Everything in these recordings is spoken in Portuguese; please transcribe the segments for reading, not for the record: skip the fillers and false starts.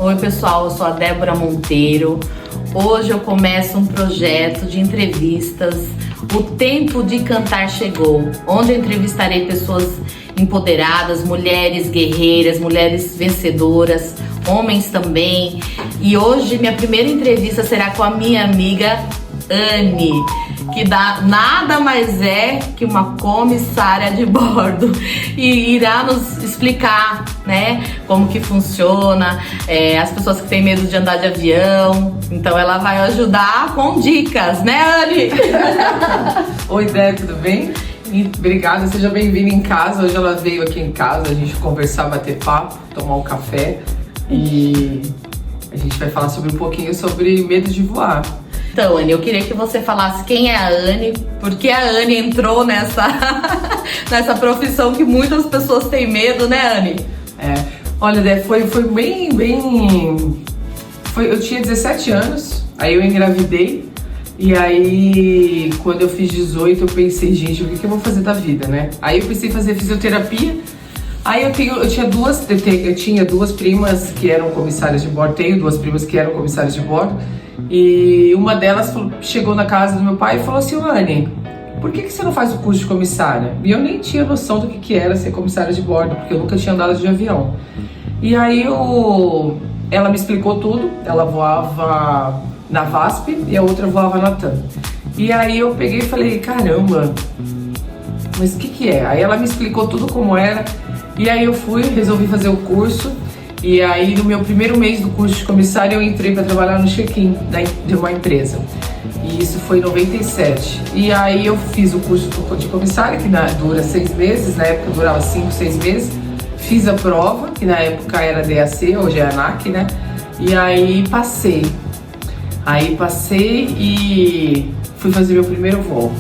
Oi pessoal, eu sou a Débora Monteiro. Hoje eu começo um projeto de entrevistas, O Tempo de Cantar Chegou, onde eu entrevistarei pessoas empoderadas, mulheres guerreiras, mulheres vencedoras, homens também. E hoje minha primeira entrevista será com a minha amiga Anne, que nada mais é que uma comissária de bordo e irá nos explicar, né, como que funciona, as pessoas que têm medo de andar de avião. Então ela vai ajudar com dicas, né, Anne? Oi, Dé, tudo bem? Obrigada, seja bem-vinda em casa. Hoje ela veio aqui em casa, a gente conversar, bater papo, tomar um café e a gente vai falar um pouquinho sobre medo de voar. Então, Anne, eu queria que você falasse quem é a Anne, porque a Anne entrou nessa profissão que muitas pessoas têm medo, né, Anne? Olha, Dé, foi bem... Eu tinha 17 anos, aí eu engravidei, e aí quando eu fiz 18 eu pensei, gente, o que eu vou fazer da vida, né? Aí eu pensei em fazer fisioterapia. Aí eu tinha duas primas que eram comissárias de bordo, tenho duas primas que eram comissárias de bordo, e uma delas chegou na casa do meu pai e falou assim: Anne, por que você não faz o curso de comissária? E eu nem tinha noção do que era ser comissária de bordo, porque eu nunca tinha andado de avião. E aí ela me explicou tudo. Ela voava na VASP e a outra voava na TAM. E aí eu peguei e falei, caramba, mas o que é? Aí ela me explicou tudo como era. E aí eu resolvi fazer o curso. E aí no meu primeiro mês do curso de comissária eu entrei para trabalhar no check-in de uma empresa. E isso foi em 97. E aí eu fiz o curso de comissária, que dura 6 meses, na época durava 5, 6 meses. Fiz a prova, que na época era DAC, hoje é ANAC, né? E aí passei. E fui fazer meu primeiro voo.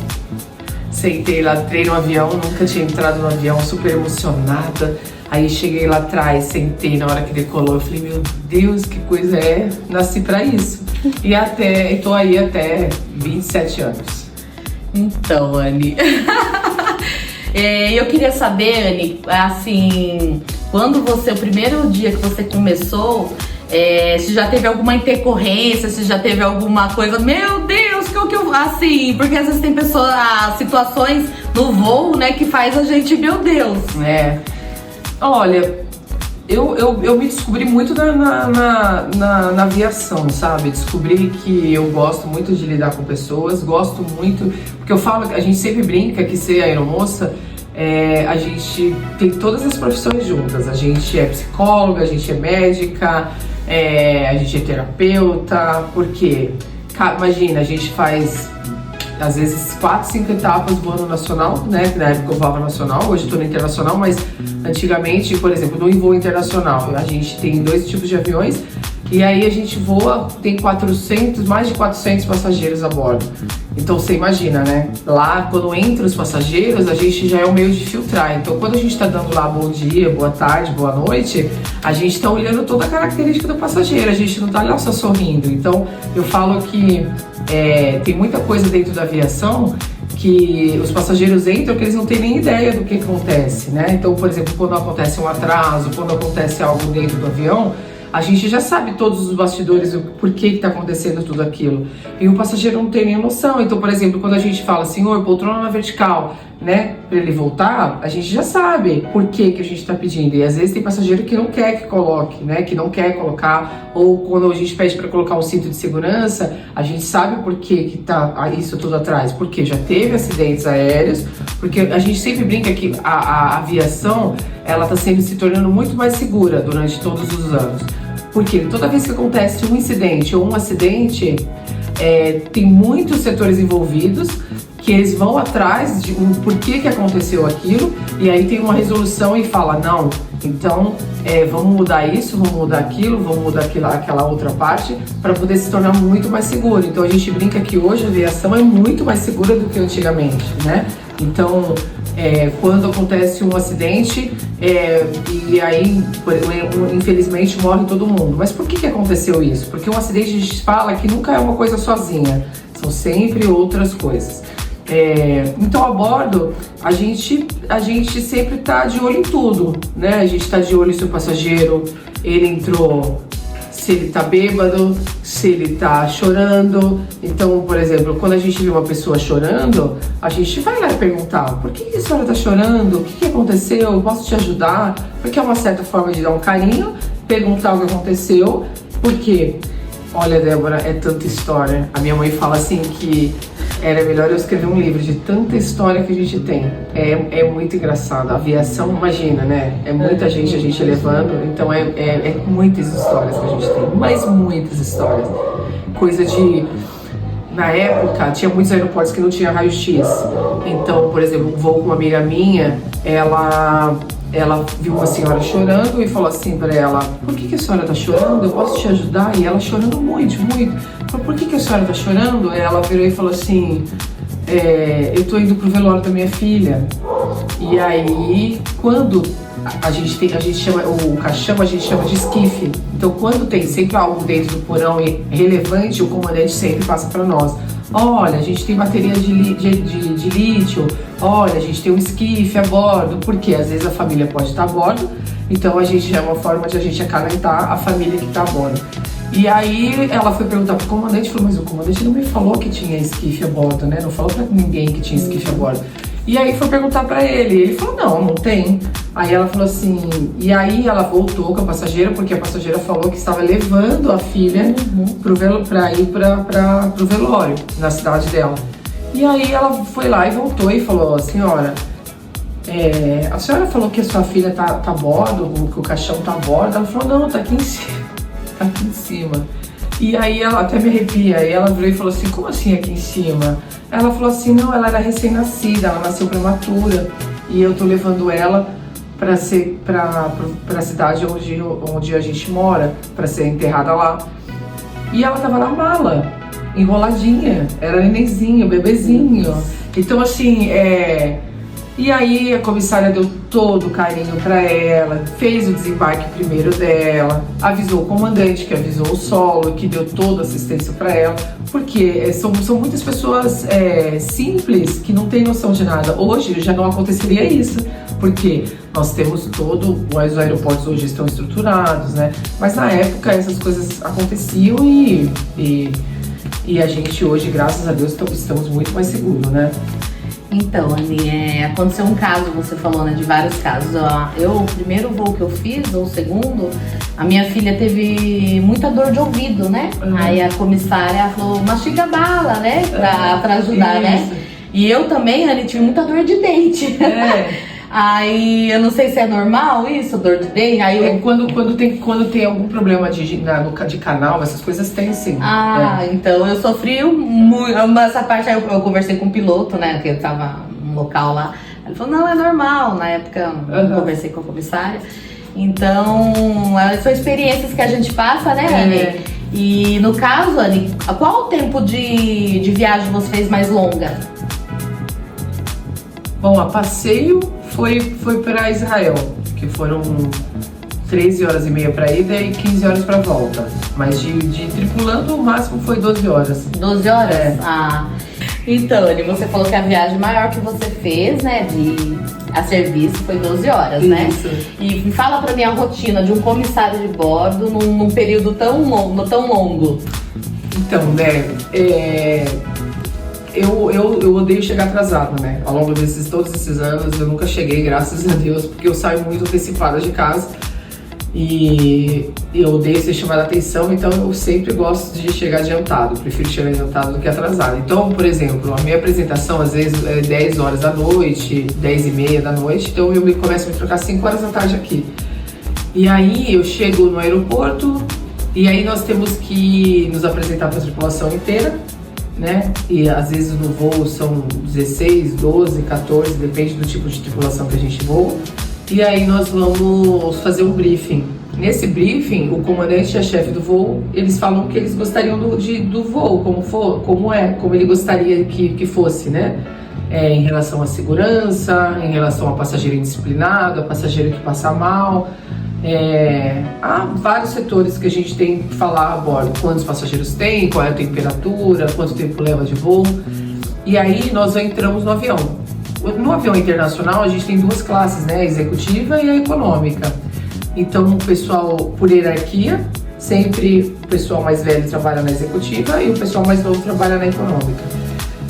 Sentei lá, entrei no avião, nunca tinha entrado no avião, super emocionada. Aí cheguei lá atrás, sentei na hora que decolou, eu falei, meu Deus, que coisa é, nasci pra isso. E tô aí até 27 anos. Então, Anne, eu queria saber, Anne, assim, o primeiro dia que você começou, se já teve alguma intercorrência, se já teve alguma coisa, meu Deus, que eu assim, porque às vezes tem situações no voo, né, que faz a gente, meu Deus. Olha, eu me descobri muito na aviação, sabe? Descobri que eu gosto muito de lidar com pessoas, gosto muito, porque eu falo, a gente sempre brinca que ser aeromoça, a gente tem todas as profissões juntas. A gente é psicóloga, a gente é médica, a gente é terapeuta, porque, imagina, a gente faz às vezes 4, 5 etapas voando nacional, né? Na época eu voava nacional, hoje eu tô no internacional, mas antigamente, por exemplo, no voo internacional, a gente tem 2 tipos de aviões e aí a gente voa, tem mais de 400 passageiros a bordo. Então você imagina, né? Lá, quando entra os passageiros, a gente já é o meio de filtrar. Então quando a gente tá dando lá bom dia, boa tarde, boa noite, a gente tá olhando toda a característica do passageiro, a gente não tá lá só sorrindo. Então eu falo que tem muita coisa dentro da aviação que os passageiros entram que eles não têm nem ideia do que acontece, né? Então, por exemplo, quando acontece um atraso, quando acontece algo dentro do avião, a gente já sabe todos os bastidores, o porquê que está acontecendo tudo aquilo. E o passageiro não tem nem noção. Então, por exemplo, quando a gente fala, senhor, poltrona na vertical, né, para ele voltar, a gente já sabe por que a gente está pedindo. E às vezes tem passageiro que não quer que coloque, né, que não quer colocar. Ou quando a gente pede para colocar um cinto de segurança, a gente sabe por que tá isso tudo atrás. Porque já teve acidentes aéreos, porque a gente sempre brinca que a aviação, ela está se tornando muito mais segura durante todos os anos. Porque toda vez que acontece um incidente ou um acidente, tem muitos setores envolvidos que eles vão atrás de porquê que aconteceu aquilo e aí tem uma resolução e fala, não, então vamos mudar isso, vamos mudar aquilo, vamos mudar aquela outra parte para poder se tornar muito mais seguro. Então a gente brinca que hoje a aviação é muito mais segura do que antigamente, né? Então, quando acontece um acidente e aí, infelizmente, morre todo mundo. Mas por que aconteceu isso? Porque um acidente a gente fala que nunca é uma coisa sozinha, são sempre outras coisas. Então, a bordo, a gente sempre tá de olho em tudo, né? A gente tá de olho se o passageiro, ele entrou se ele tá bêbado, se ele tá chorando. Então, por exemplo, quando a gente vê uma pessoa chorando, a gente vai lá e perguntar: por que a senhora tá chorando? O que aconteceu? Eu posso te ajudar? Porque é uma certa forma de dar um carinho, perguntar o que aconteceu. Porque, olha, Débora, é tanta história. A minha mãe fala assim que era melhor eu escrever um livro de tanta história que a gente tem. É muito engraçado. A aviação, imagina, né? É muita gente, a gente levando. Então é muitas histórias que a gente tem. Mas muitas histórias. Coisa de... Na época, tinha muitos aeroportos que não tinha raio-x. Então, por exemplo, um voo com uma amiga minha, ela viu uma senhora chorando e falou assim pra ela: por que a senhora tá chorando? Eu posso te ajudar? E ela chorando muito, muito. Falou: por que a senhora tá chorando? Ela virou e falou assim: eu tô indo pro velório da minha filha. E aí, quando a gente chama o caixão, a gente chama de esquife. Então, quando tem sempre algo dentro do porão relevante, o comandante sempre passa para nós: olha, a gente tem bateria de lítio, olha, a gente tem um esquife a bordo, porque às vezes a família pode estar a bordo, então a gente é uma forma de a gente acalentar a família que está a bordo. E aí ela foi perguntar pro comandante e falou: mas o comandante não me falou que tinha esquife a bordo, né? Não falou para ninguém que tinha esquife a bordo. E aí foi perguntar para ele falou: não tem. Aí ela falou assim, e aí ela voltou com a passageira, porque a passageira falou que estava levando a filha para ir para o velório na cidade dela. E aí ela foi lá e voltou e falou: senhora, a senhora falou que a sua filha tá a bordo, que o caixão tá a bordo. Ela falou: não, tá aqui em cima, tá aqui em cima. E aí ela até me arrepia, e ela virou e falou assim: como assim aqui em cima? Ela falou assim: não, ela era recém-nascida, ela nasceu prematura, e eu tô levando ela para a cidade onde a gente mora, para ser enterrada lá. E ela tava na mala, enroladinha, era nenenzinho, bebezinho. Então assim, e aí a comissária deu todo o carinho para ela, fez o desembarque primeiro dela, avisou o comandante, que avisou o solo, que deu toda a assistência para ela, porque são muitas pessoas simples que não têm noção de nada. Hoje já não aconteceria isso, porque nós temos os aeroportos hoje estão estruturados, né? Mas na época essas coisas aconteciam e a gente hoje, graças a Deus, estamos muito mais seguros, né? Então, Anny, aconteceu um caso, você falou, né, de vários casos. O primeiro voo que eu fiz, ou o segundo, a minha filha teve muita dor de ouvido, né? Aí a comissária falou: mastiga bala, né? Pra ajudar, né? E eu também, Anny, tive muita dor de dente. Aí, eu não sei se é normal isso, dor de dente. Aí quando tem algum problema de canal, essas coisas tem sim. Então eu sofri muito. Essa parte aí eu conversei com o piloto, né? Que eu tava no local lá. Ele falou: não, é normal. Na época eu conversei com a comissária. Então, são experiências que a gente passa, né, Anny? E no caso, Anny, qual o tempo de viagem você fez mais longa? Bom, a passeio foi para Israel, que foram 13 horas e meia para ida e 15 horas para volta. Mas de tripulando, o máximo foi 12 horas. 12 horas? Então, Anny, você falou que a viagem maior que você fez, né, a serviço foi 12 horas, né? Isso. E fala pra mim a rotina de um comissário de bordo num período tão longo. Então, né, eu odeio chegar atrasado, né? Ao longo todos esses anos eu nunca cheguei, graças a Deus, porque eu saio muito antecipada de casa e eu odeio ser chamada a atenção, então eu sempre gosto de chegar adiantado, prefiro chegar adiantado do que atrasado. Então, por exemplo, a minha apresentação às vezes é 10 horas da noite, 10 e meia da noite, então eu começo a me trocar 5 horas da tarde aqui. E aí eu chego no aeroporto e aí nós temos que nos apresentar para a tripulação inteira, né? E às vezes no voo são 16, 12, 14, depende do tipo de tripulação que a gente voa. E aí nós vamos fazer um briefing. Nesse briefing, o comandante e a chefe do voo, eles falam que eles gostariam do voo, como ele gostaria que fosse, né? Em relação à segurança, em relação ao passageiro indisciplinado, ao passageiro que passa mal. Há vários setores que a gente tem que falar a bordo: quantos passageiros tem, qual é a temperatura, quanto tempo leva de voo. E aí nós entramos no avião. No avião internacional a gente tem duas classes, né? A executiva e a econômica. Então o pessoal, por hierarquia, sempre o pessoal mais velho trabalha na executiva e o pessoal mais novo trabalha na econômica.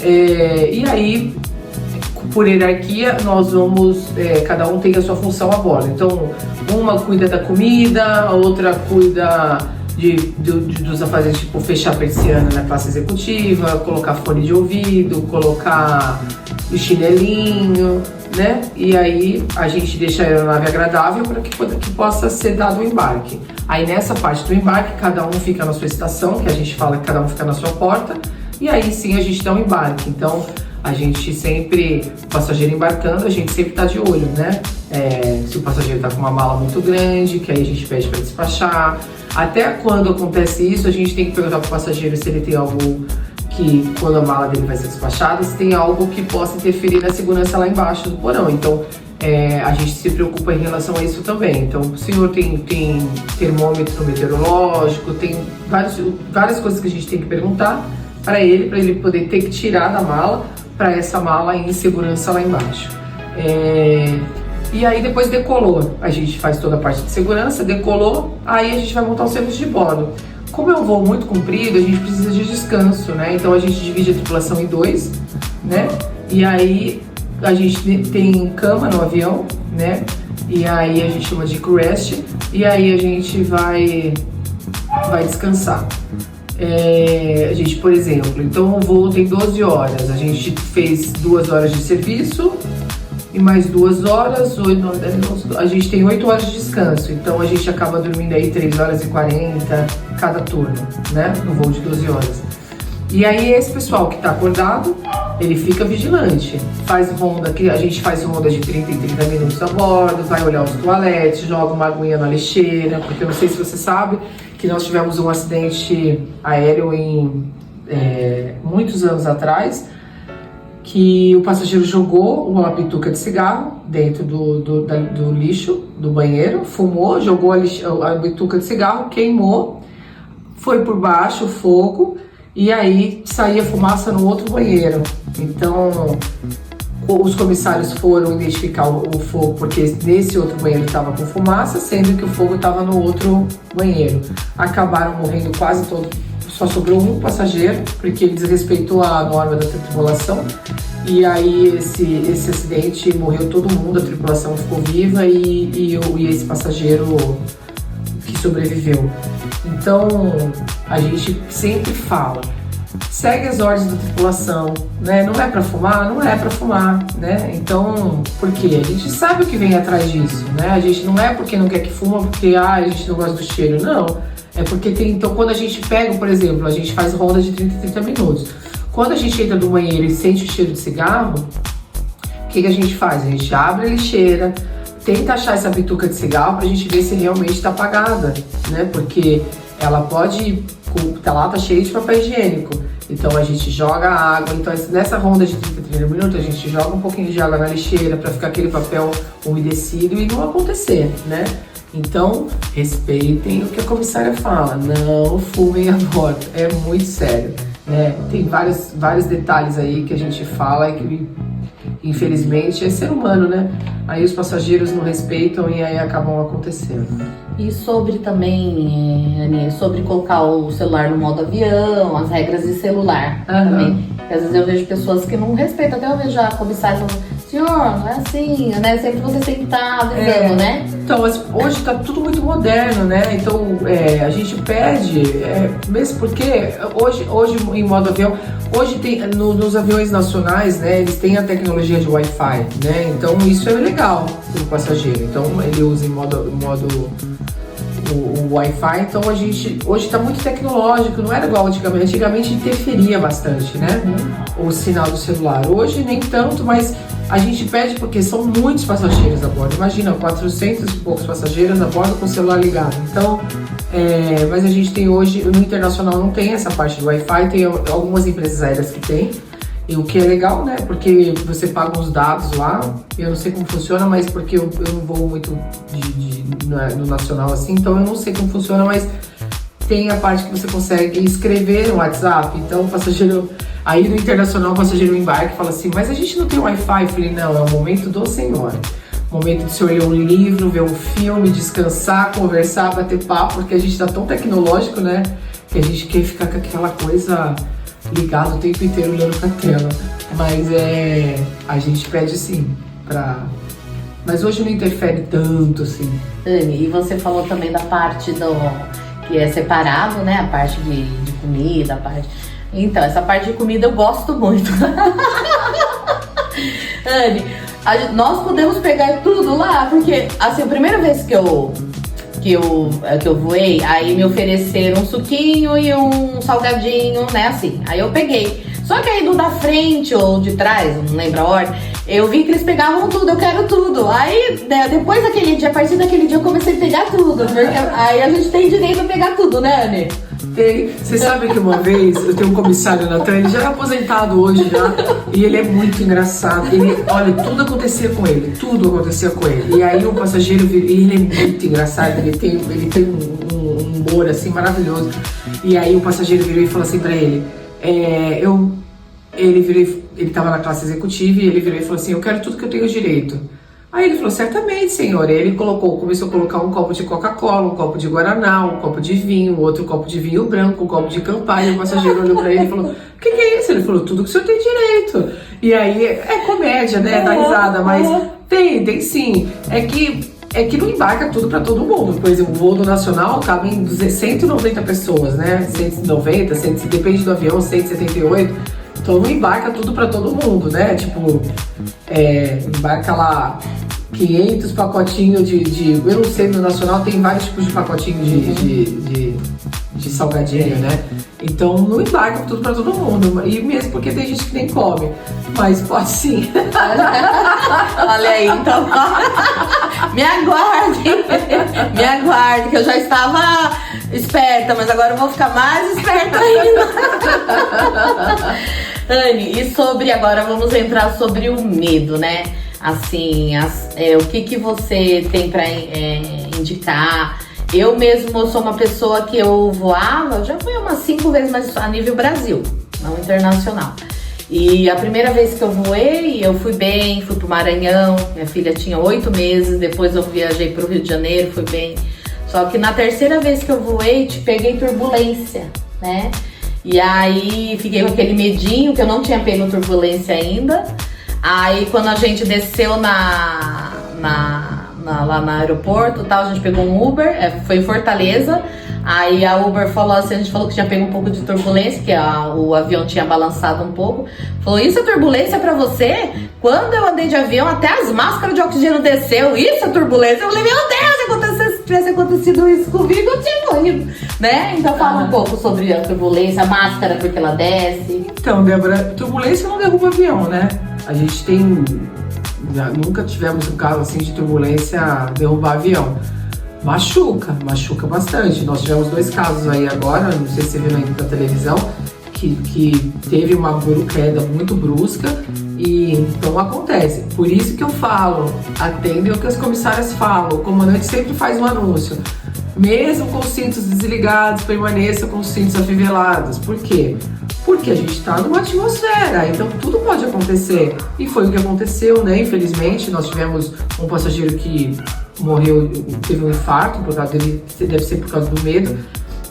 E aí, por hierarquia, nós vamos, cada um tem a sua função a bordo. Então, uma cuida da comida, a outra cuida dos afazeres, tipo fechar a persiana na classe executiva, colocar fone de ouvido, colocar o chinelinho, né? E aí a gente deixa a aeronave agradável para que possa ser dado o embarque. Aí nessa parte do embarque, cada um fica na sua estação, que a gente fala que cada um fica na sua porta, e aí sim a gente dá um embarque. Então, a gente sempre, o passageiro embarcando, a gente sempre tá de olho, né? Se o passageiro tá com uma mala muito grande, que aí a gente pede para despachar. Até quando acontece isso, a gente tem que perguntar pro passageiro se ele tem algo que, quando a mala dele vai ser despachada, se tem algo que possa interferir na segurança lá embaixo do porão. Então, a gente se preocupa em relação a isso também. Então, o senhor tem termômetro meteorológico, tem várias coisas que a gente tem que perguntar para ele poder ter que tirar da mala, para essa mala em segurança lá embaixo. E aí depois decolou, a gente faz toda a parte de segurança, decolou, aí a gente vai montar o serviço de bordo. Como é um voo muito comprido, a gente precisa de descanso, né? Então a gente divide a tripulação em 2, né? E aí a gente tem cama no avião, né? E aí a gente chama de crew rest, e aí a gente vai descansar. A gente, por exemplo, então o voo tem 12 horas, a gente fez 2 horas de serviço e mais 2 horas, a gente tem 8 horas de descanso, então a gente acaba dormindo aí 3 horas e 40 cada turno, né, no voo de 12 horas. E aí esse pessoal que tá acordado, ele fica vigilante, faz ronda, a gente faz ronda de 30 em 30 minutos a bordo, vai olhar os toaletes, joga uma aguinha na lixeira, porque eu não sei se você sabe que nós tivemos um acidente aéreo muitos anos atrás, que o passageiro jogou uma bituca de cigarro dentro do lixo do banheiro, fumou, jogou a bituca de cigarro, queimou, foi por baixo o fogo e aí saía fumaça no outro banheiro. Então os comissários foram identificar o fogo porque nesse outro banheiro estava com fumaça, sendo que o fogo estava no outro banheiro. Acabaram morrendo quase todos, só sobrou um passageiro, porque ele desrespeitou a norma da tripulação. E aí esse acidente morreu todo mundo, a tripulação ficou viva e esse passageiro que sobreviveu. Então a gente sempre fala, segue as ordens da tripulação, né? Não é pra fumar? Não é pra fumar, né? Então, por quê? A gente sabe o que vem atrás disso, né? A gente não é porque não quer que fuma, porque a gente não gosta do cheiro, não. É porque tem, então quando a gente pega, por exemplo, a gente faz ronda de 30 em 30 minutos. Quando a gente entra no banheiro e sente o cheiro de cigarro, o que a gente faz? A gente abre a lixeira, tenta achar essa bituca de cigarro pra gente ver se realmente está apagada, né? Porque ela pode, lá tá cheia de papel higiênico, então a gente joga água. Então nessa ronda de 30 minutos a gente joga um pouquinho de água na lixeira para ficar aquele papel umedecido e não acontecer, né? Então respeitem o que a comissária fala, não fumem a bordo, é muito sério, né? Tem vários detalhes aí que a gente fala e que infelizmente é ser humano, né? Aí os passageiros não respeitam e aí acabam acontecendo. E sobre também, Aninha, sobre colocar o celular no modo avião, as regras de celular também. Porque às vezes eu vejo pessoas que não respeitam, até eu vejo a comissária falando, senhor, não é assim, né? Sempre você tem que estar avisando, né? Então, hoje tá tudo muito moderno, né? Então, a gente pede, mesmo porque hoje em modo avião, hoje tem, nos aviões nacionais, né, eles têm a tecnologia de Wi-Fi, né? Então, isso é legal para o passageiro. Então, ele usa em modo o Wi-Fi, então a gente hoje está muito tecnológico, não era igual antigamente. Antigamente interferia bastante, né? O sinal do celular. Hoje nem tanto, mas a gente pede porque são muitos passageiros a bordo. Imagina, 400 e poucos passageiros a bordo com o celular ligado. Então, mas a gente tem hoje, no internacional não tem essa parte do Wi-Fi, tem algumas empresas aéreas que tem. E o que é legal, né? Porque você paga uns dados lá, eu não sei como funciona, mas porque eu não vou muito no nacional assim, então eu não sei como funciona, mas tem a parte que você consegue escrever no WhatsApp. Então o passageiro, aí no internacional o passageiro embarca e fala assim, mas a gente não tem Wi-Fi? Eu falei, não, é o momento do senhor. momento de você ler um livro, ver um filme, descansar, conversar, bater papo, porque a gente tá tão tecnológico, né? Que a gente quer ficar com aquela coisa ligada o tempo inteiro olhando pra tela. Mas a gente pede sim pra... Mas hoje não interfere tanto, assim. Anne, e você falou também da parte que é separado, né? A parte de comida, a parte... Então, essa parte de comida eu gosto muito. Anne, nós podemos pegar tudo lá, porque, assim, a primeira vez que eu voei, aí me ofereceram um suquinho e um salgadinho, né, assim. Aí eu peguei. Só que aí do da frente ou de trás, não lembro a ordem, eu vi que eles pegavam tudo, eu quero tudo. Aí, né, depois daquele dia, a partir daquele dia eu comecei a pegar tudo, porque aí a gente tem direito a pegar tudo, né, Anne? Tem. Você sabe que uma vez eu tenho um comissário, Natan, ele já é aposentado hoje já, e ele é muito engraçado. Olha, tudo acontecia com ele, tudo acontecia com ele. E aí o passageiro, ele é muito engraçado, ele tem um humor assim maravilhoso. E aí o passageiro virou e falou assim pra ele, ele tava na classe executiva e ele virou e falou assim, eu quero tudo que eu tenho direito. Aí ele falou, certamente, senhor. E ele começou a colocar um copo de Coca-Cola, um copo de Guaraná, um copo de vinho, outro copo de vinho branco, um copo de Campari. O passageiro olhou pra ele e falou, o que é isso? Ele falou, tudo que o senhor tem direito. E aí, é comédia, né, dá risada, mas tem sim. É que não embarca tudo pra todo mundo. Por exemplo, o voo do Nacional cabe em 190 pessoas, né, 190, depende do avião, 178. Então não embarca tudo pra todo mundo, né? Tipo, embarca lá 500 pacotinhos de... Eu não sei, no Nacional tem vários tipos de pacotinho de salgadinho, né? Então não embarca tudo pra todo mundo. E mesmo porque tem gente que nem come. Mas pode sim. Olha aí, então... Me aguarde, que eu já estava esperta, mas agora eu vou ficar mais esperta ainda. Anne, e agora vamos entrar sobre o medo, né? Assim, o que você tem pra indicar? Eu mesmo sou uma pessoa que eu voava, eu já fui umas 5 vezes, mas a nível Brasil, não internacional. E a primeira vez que eu voei, eu fui bem, fui pro Maranhão, minha filha tinha 8 meses, depois eu viajei pro Rio de Janeiro, fui bem. Só que na terceira vez que eu voei, peguei turbulência, né? E aí fiquei com aquele medinho, que eu não tinha pego turbulência ainda. Aí quando a gente desceu lá no aeroporto, tal, a gente pegou um Uber, foi em Fortaleza. Aí a Uber falou assim, a gente falou que tinha pego um pouco de turbulência, que o avião tinha balançado um pouco. Falou, isso é turbulência pra você? Quando eu andei de avião, até as máscaras de oxigênio desceu, isso é turbulência. Eu falei, meu Deus, se tivesse acontecido isso comigo, eu tinha morrido, né? Então fala um pouco sobre a turbulência, a máscara, porque ela desce. Então, Débora, turbulência não derruba avião, né? A gente nunca tivemos um caso assim de turbulência derrubar avião. Machuca bastante. Nós tivemos 2 casos aí agora, não sei se você viu na televisão, que teve uma queda muito brusca e então acontece. Por isso que eu falo, atendem o que as comissárias falam, o comandante sempre faz um anúncio. Mesmo com os cintos desligados, permaneça com os cintos afivelados. Por quê? Porque a gente está numa atmosfera, então tudo pode acontecer. E foi o que aconteceu, né? Infelizmente, nós tivemos um passageiro que morreu, teve um infarto, por causa dele, deve ser por causa do medo.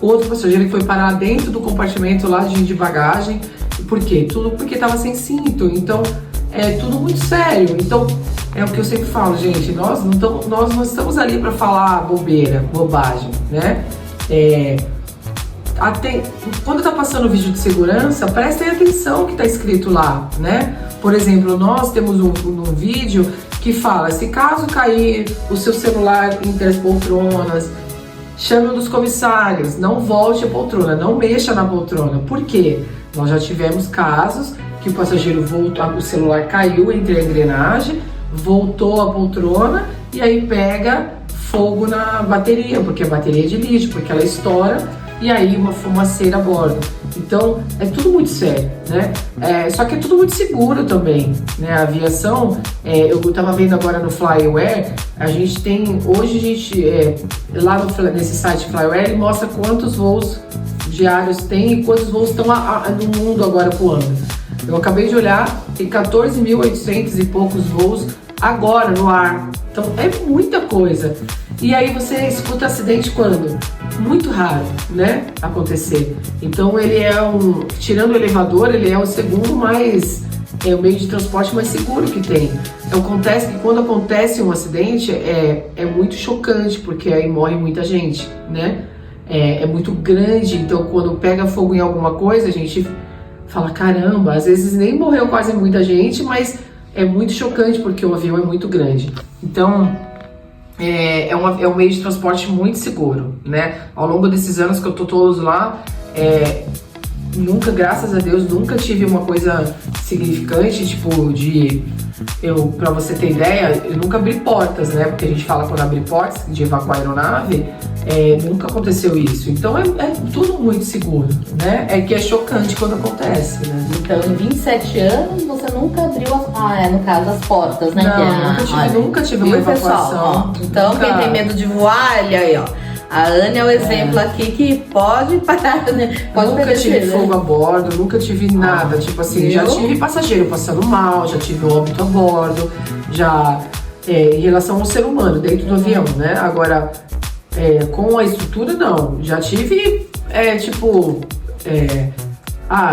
Outro passageiro que foi parar dentro do compartimento lá de bagagem. Por quê? Tudo porque estava sem cinto. Então, é tudo muito sério. Então, é o que eu sempre falo, gente, nós não estamos ali para falar bobagem, né? Quando tá passando o vídeo de segurança, prestem atenção que tá escrito lá, né? Por exemplo, nós temos um vídeo que fala, se caso cair o seu celular entre as poltronas, chame um dos comissários, não volte a poltrona, não mexa na poltrona. Por quê? Nós já tivemos casos que o passageiro o celular caiu entre a engrenagem, voltou a poltrona e aí pega fogo na bateria, porque a bateria é de lítio, porque ela estoura e aí uma fumaceira a bordo. Então é tudo muito sério, né? Só que é tudo muito seguro também, né? A aviação, eu tava vendo agora no Flyware, lá nesse site Flyware, ele mostra quantos voos diários tem e quantos voos estão no mundo agora voando. Eu acabei de olhar, tem 14.800 e poucos voos agora no ar, Então é muita coisa. E aí você escuta acidente quando? Muito raro, né, acontecer. Então ele é tirando o elevador, ele é o segundo mais, o meio de transporte mais seguro que tem. Então acontece que quando acontece um acidente é muito chocante, porque aí morre muita gente, né? É muito grande, então quando pega fogo em alguma coisa, a gente fala, caramba, às vezes nem morreu quase muita gente, mas é muito chocante porque o avião é muito grande. Então, é um meio de transporte muito seguro, né? Ao longo desses anos que eu tô todos lá, nunca, graças a Deus, nunca tive uma coisa significante, tipo, pra você ter ideia, eu nunca abri portas, né? Porque a gente fala quando abrir portas, de evacuar a aeronave, nunca aconteceu isso. Então é tudo muito seguro, né? É que é chocante quando acontece, né? Então, em 27 anos, você nunca abriu, no caso, as portas, né? Não, nunca tive uma evacuação. Pessoal, ó, então, nunca... quem tem medo de voar, olha aí, ó. A Anne é o exemplo aqui que pode parar, né? Nunca tive fogo a bordo, nunca tive nada. Tipo assim, já tive passageiro passando mal, já tive óbito a bordo, já em relação ao ser humano dentro do avião, né? Agora, com a estrutura, não. Já tive,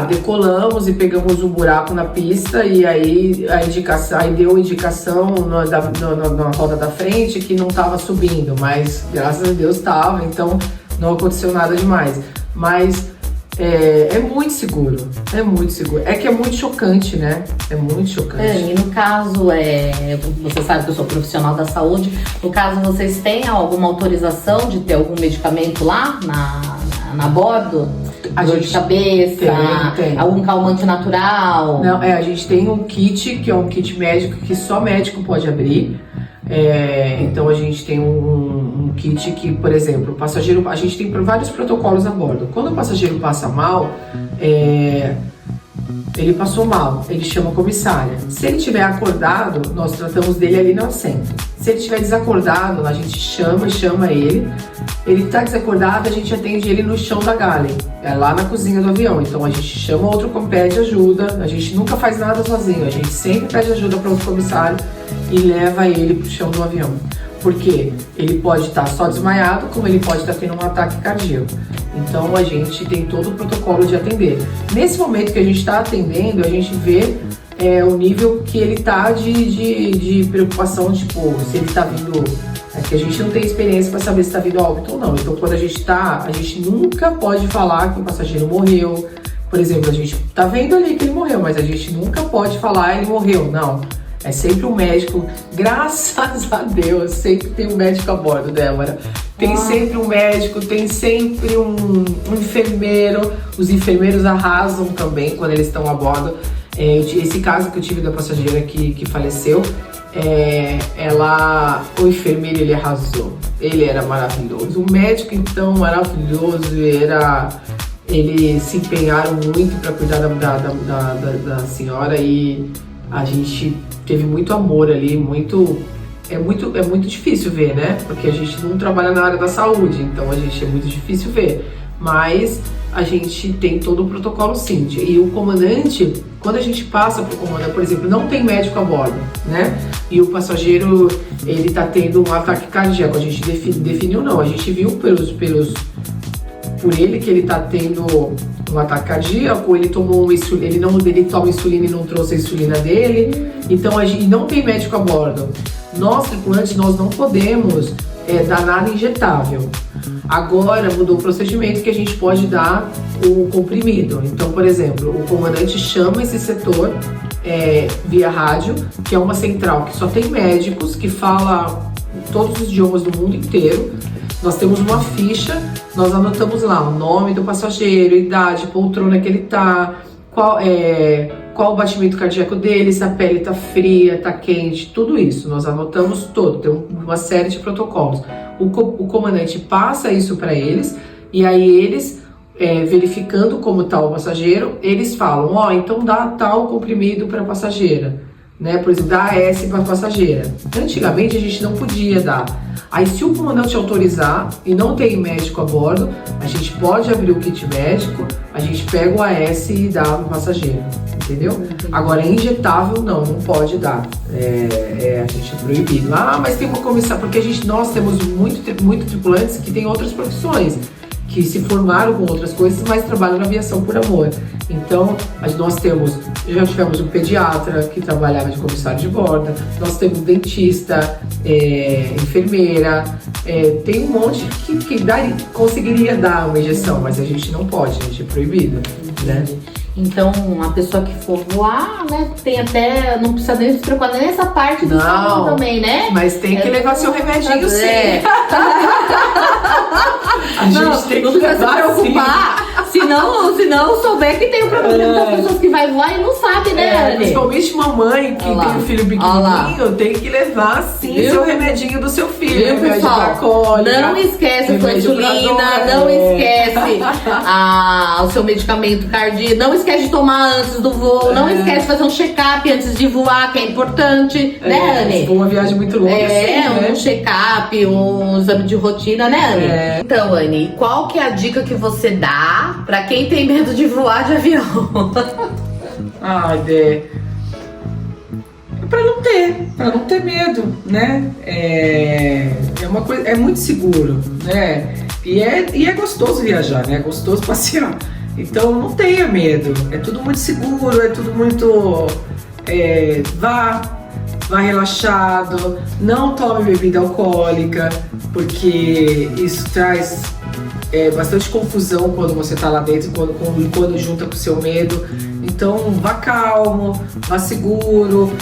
decolamos e pegamos um buraco na pista e aí deu indicação na roda da frente que não estava subindo, mas graças a Deus estava, então não aconteceu nada demais. Mas é muito seguro, é muito seguro. É que é muito chocante, né? É muito chocante. E no caso, você sabe que eu sou profissional da saúde, no caso vocês têm alguma autorização de ter algum medicamento lá na bordo? Dor de cabeça, tem. Algum calmante natural? Não, a gente tem um kit, que é um kit médico que só médico pode abrir. Então a gente tem um kit que, por exemplo, o passageiro, a gente tem vários protocolos a bordo. Quando o passageiro passa mal, ele passou mal, ele chama a comissária. Se ele estiver acordado, nós tratamos dele ali no assento. Se ele estiver desacordado, a gente chama ele. Ele está desacordado, a gente atende ele no chão da galley, lá na cozinha do avião. Então a gente chama outro, pede ajuda, a gente nunca faz nada sozinho, a gente sempre pede ajuda para outro comissário e leva ele pro chão do avião. Porque ele pode estar só desmaiado, como ele pode estar tendo um ataque cardíaco. Então a gente tem todo o protocolo de atender. Nesse momento que a gente está atendendo, a gente vê o nível que ele está de preocupação, tipo, se ele está vindo... que a gente não tem experiência para saber se está vindo a óbito ou não. Então quando a gente nunca pode falar que o passageiro morreu. Por exemplo, a gente tá vendo ali que ele morreu, mas a gente nunca pode falar ele morreu, não. É sempre um médico, graças a Deus, sempre tem um médico a bordo, Débora. Tem sempre um médico, tem sempre um enfermeiro. Os enfermeiros arrasam também quando eles estão a bordo. Esse caso que eu tive da passageira que faleceu, o enfermeiro, ele arrasou. Ele era maravilhoso. O médico, então, maravilhoso. Eles se empenharam muito para cuidar da senhora e a gente teve muito amor ali, é muito difícil ver, né? Porque a gente não trabalha na área da saúde, então é muito difícil ver. Mas a gente tem todo o protocolo sim. E o comandante, quando a gente passa para o comandante, por exemplo, não tem médico a bordo, né? E o passageiro, ele tá tendo um ataque cardíaco. A gente definiu não, a gente viu por ele que ele tá tendo um ataque cardíaco, ele tomou ele toma insulina e não trouxe a insulina dele. Então a gente não tem médico a bordo. Nós, tripulantes, nós não podemos dar nada injetável. Agora mudou o procedimento que a gente pode dar o comprimido. Então, por exemplo, o comandante chama esse setor via rádio, que é uma central que só tem médicos, que fala todos os idiomas do mundo inteiro. Nós temos uma ficha, nós anotamos lá o nome do passageiro, idade, poltrona que ele tá, qual o batimento cardíaco dele, se a pele tá fria, tá quente, tudo isso. Nós anotamos todo, tem uma série de protocolos. O comandante passa isso para eles e aí eles, verificando como tá o passageiro, eles falam, então dá tal comprimido para a passageira. né? Por exemplo, dar AS para passageira. Antigamente a gente não podia dar. Aí se o comandante autorizar e não tem médico a bordo, a gente pode abrir o kit médico, a gente pega o AS e dá para o passageiro, entendeu? Agora injetável não pode dar, a gente é proibido. Ah, mas tem uma comissão, porque nós temos muito tripulantes que têm outras profissões, que se formaram com outras coisas, mas trabalham na aviação por amor. Então, já tivemos um pediatra que trabalhava de comissário de bordo, nós temos dentista, enfermeira, tem um monte que conseguiria dar uma injeção, mas a gente não pode, a gente é proibido, né? Então, a pessoa que for voar, né, tem até, não precisa nem se preocupar nessa parte do sono também, né? Mas tem que levar seu remedinho, sim. A gente tem que precisa se preocupar, se não souber que tem um problema. Tem pessoas que vai voar e não sabe, né, Anne? Principalmente mamãe que tem um filho pequenininho, tem que levar, sim, seu remedinho do seu filho. Viu, pessoal? Cólica, não esquece a sua insulina, não esquece o seu medicamento cardíaco, não esquece de tomar antes do voo, não esquece de fazer um check-up antes de voar, que é importante, né, Anne? Se for uma viagem muito longa, um check-up, um exame de rotina, né, Anne? Então, Anne, qual que é a dica que você dá pra quem tem medo de voar de avião? Dé, pra não ter medo, né? É uma coisa, é muito seguro, né? E é gostoso viajar, né? É gostoso passear. Então não tenha medo, é tudo muito seguro, é tudo muito... vá relaxado, não tome bebida alcoólica, porque isso traz bastante confusão quando você está lá dentro, quando junta com o seu medo. Então vá calmo, vá seguro,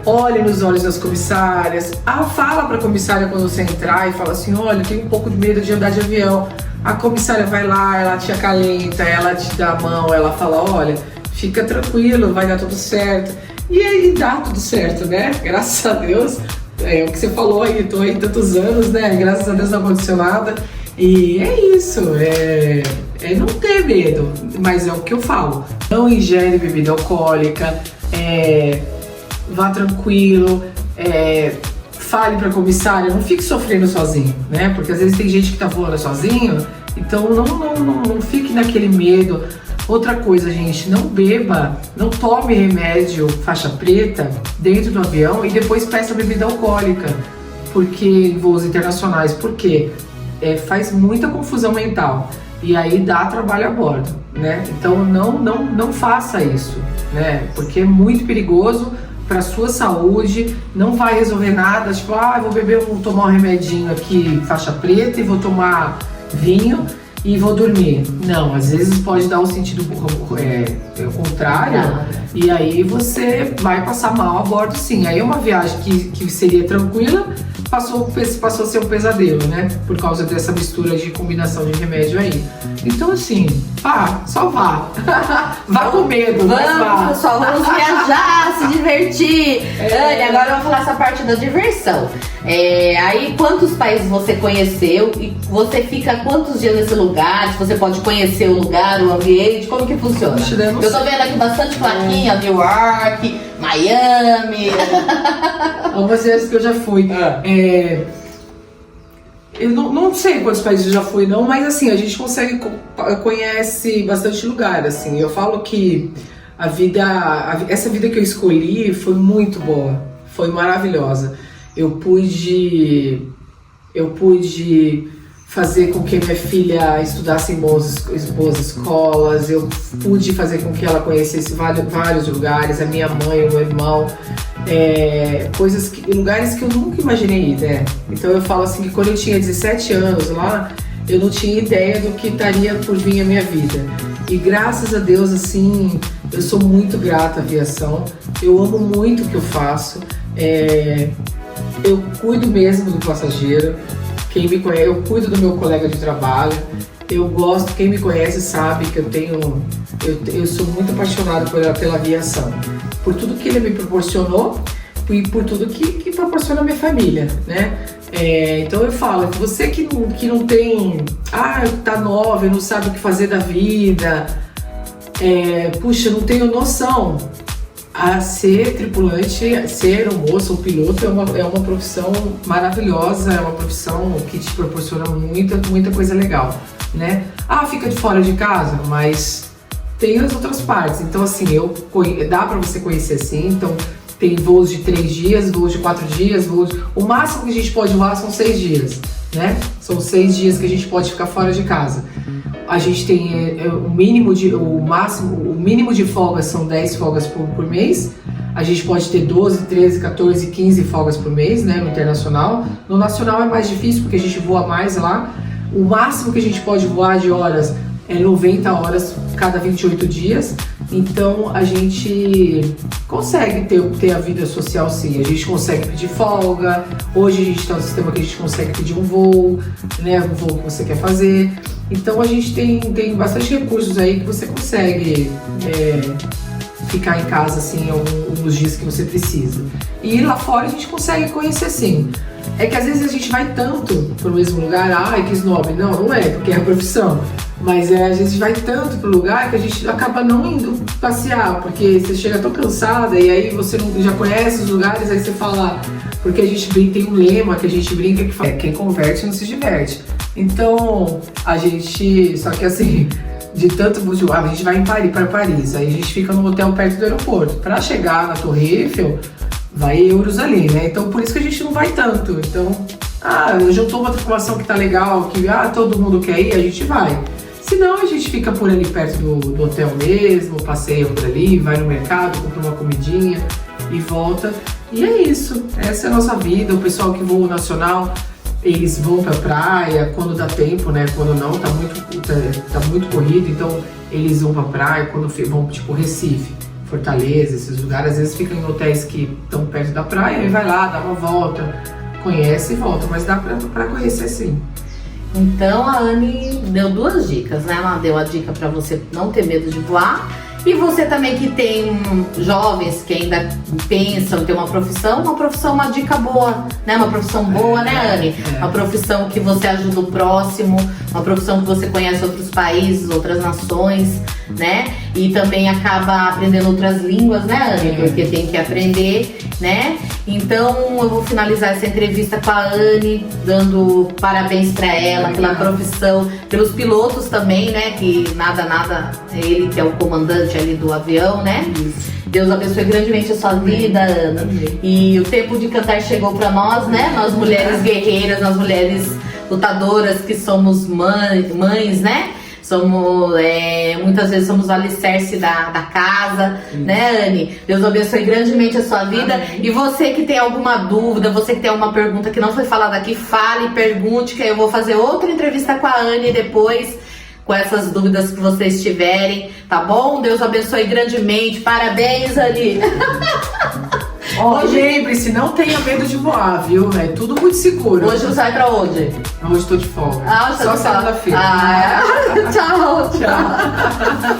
olhe nos olhos das comissárias, fala para a comissária quando você entrar e fala assim, olha, eu tenho um pouco de medo de andar de avião. A comissária vai lá, ela te acalenta, ela te dá a mão, ela fala, olha, fica tranquilo, vai dar tudo certo. E aí dá tudo certo, né? Graças a Deus, é o que você falou aí, tô aí tantos anos, né? Graças a Deus não aconteceu nada. E é isso, não ter medo, mas é o que eu falo. Não ingere bebida alcoólica, vá tranquilo, fale pra comissária, não fique sofrendo sozinho, né? Porque às vezes tem gente que tá voando sozinho, então não fique naquele medo. Outra coisa, gente, não beba, não tome remédio faixa preta dentro do avião e depois peça bebida alcoólica, porque em voos internacionais, porque faz muita confusão mental e aí dá trabalho a bordo, né? Então não faça isso, né? Porque é muito perigoso para sua saúde, não vai resolver nada, tipo, vou tomar um remedinho aqui faixa preta e vou tomar vinho e vou dormir. Não, às vezes pode dar um sentido contrário e aí você vai passar mal a bordo, sim. Aí é uma viagem que seria tranquila, passou a ser um pesadelo, né? Por causa dessa mistura de combinação de remédio aí. Então assim, só vá. Vá com medo, mas vá. Pessoal, vamos viajar, se divertir. Anne, agora vamos falar essa parte da diversão. Aí quantos países você conheceu e você fica quantos dias nesse lugar? Se você pode conhecer o lugar, o ambiente, como que funciona? Eu tô vendo aqui bastante plaquinha, New York, Miami. Algumas vezes que eu já fui. Eu não sei quantos países eu já fui, não, mas assim, a gente conhece bastante lugar, assim. Eu falo que essa vida que eu escolhi foi muito boa, foi maravilhosa. Eu pude fazer com que minha filha estudasse em boas escolas, eu pude fazer com que ela conhecesse vários lugares, a minha mãe, o meu irmão, lugares que eu nunca imaginei ir, né? Então eu falo assim que quando eu tinha 17 anos lá, eu não tinha ideia do que estaria por vir a minha vida. E graças a Deus, assim, eu sou muito grata à aviação, eu amo muito o que eu faço, eu cuido mesmo do passageiro. Quem me conhece, eu cuido do meu colega de trabalho, eu gosto, quem me conhece sabe que eu sou muito apaixonado pela aviação, por tudo que ele me proporcionou e por tudo que proporciona a minha família, né? Então eu falo, você que não tem, tá nova e não sabe o que fazer da vida, puxa, não tenho noção, a ser tripulante, ser um moço, um piloto é uma profissão maravilhosa, é uma profissão que te proporciona muita coisa legal, né? Ah, fica de fora de casa, mas tem as outras partes. Então, assim, dá pra você conhecer assim. Então, tem voos de 3 dias, voos de 4 dias, o máximo que a gente pode voar são 6 dias, né? São 6 dias que a gente pode ficar fora de casa. A gente tem o mínimo de folgas são 10 folgas por mês. A gente pode ter 12, 13, 14, 15 folgas por mês, né, no internacional. No nacional é mais difícil porque a gente voa mais lá. O máximo que a gente pode voar de horas é 90 horas cada 28 dias. Então a gente consegue ter a vida social sim, a gente consegue pedir folga. Hoje a gente está no sistema que a gente consegue pedir um voo, né, um voo que você quer fazer. Então a gente tem bastante recursos aí que você consegue ficar em casa assim alguns dias que você precisa. E lá fora a gente consegue conhecer sim. É que às vezes a gente vai tanto pro mesmo lugar, ai que snob, não é, porque é a profissão. Mas às vezes vai tanto pro lugar que a gente acaba não indo passear, porque você chega tão cansada e aí você não, já conhece os lugares, aí você fala, porque a gente tem um lema que a gente brinca que fala, quem converte não se diverte. Então só que assim, de tanto a gente vai para Paris, aí a gente fica num hotel perto do aeroporto. Para chegar na Torre Eiffel, vai euros ali, né? Então por isso que a gente não vai tanto. Então, juntou uma tripulação que tá legal, que todo mundo quer ir, a gente vai. Senão a gente fica por ali perto do hotel mesmo, passeia por ali, vai no mercado, compra uma comidinha e volta. E é isso, essa é a nossa vida. O pessoal que voa nacional, eles vão pra praia quando dá tempo, né? Quando não, tá muito corrido, então eles vão pra praia quando vão tipo Recife, Fortaleza, esses lugares. Às vezes ficam em hotéis que estão perto da praia e vai lá, dá uma volta, conhece e volta, mas dá pra conhecer sim. Então a Anne deu 2 dicas, né? Ela deu a dica para você não ter medo de voar. E você também que tem jovens que ainda pensam ter uma profissão, uma dica boa, né? Uma profissão boa, né, Anne? Uma profissão que você ajuda o próximo, uma profissão que você conhece outros países, outras nações, né? E também acaba aprendendo outras línguas, né, Anne? Porque tem que aprender, né? Então eu vou finalizar essa entrevista com a Anne, dando parabéns para ela pela profissão, pelos pilotos também, né? Que nada, ele que é o comandante ali do avião, né? Isso. Deus abençoe grandemente a sua vida, Ana. E o tempo de cantar chegou para nós, né? Nós mulheres guerreiras, nós mulheres lutadoras que somos mães, né? Muitas vezes somos o alicerce da casa, né, Anne? Deus abençoe grandemente a sua vida. Amém. E você que tem alguma dúvida, você que tem alguma pergunta que não foi falada aqui, fale, pergunte, que eu vou fazer outra entrevista com a Anne depois, com essas dúvidas que vocês tiverem, tá bom? Deus abençoe grandemente. Parabéns, Anne! Lembre-se, não tenha medo de voar, viu? É tudo muito seguro. Hoje você vai pra onde? Hoje estou de folga. Só segunda-feira. Tchau.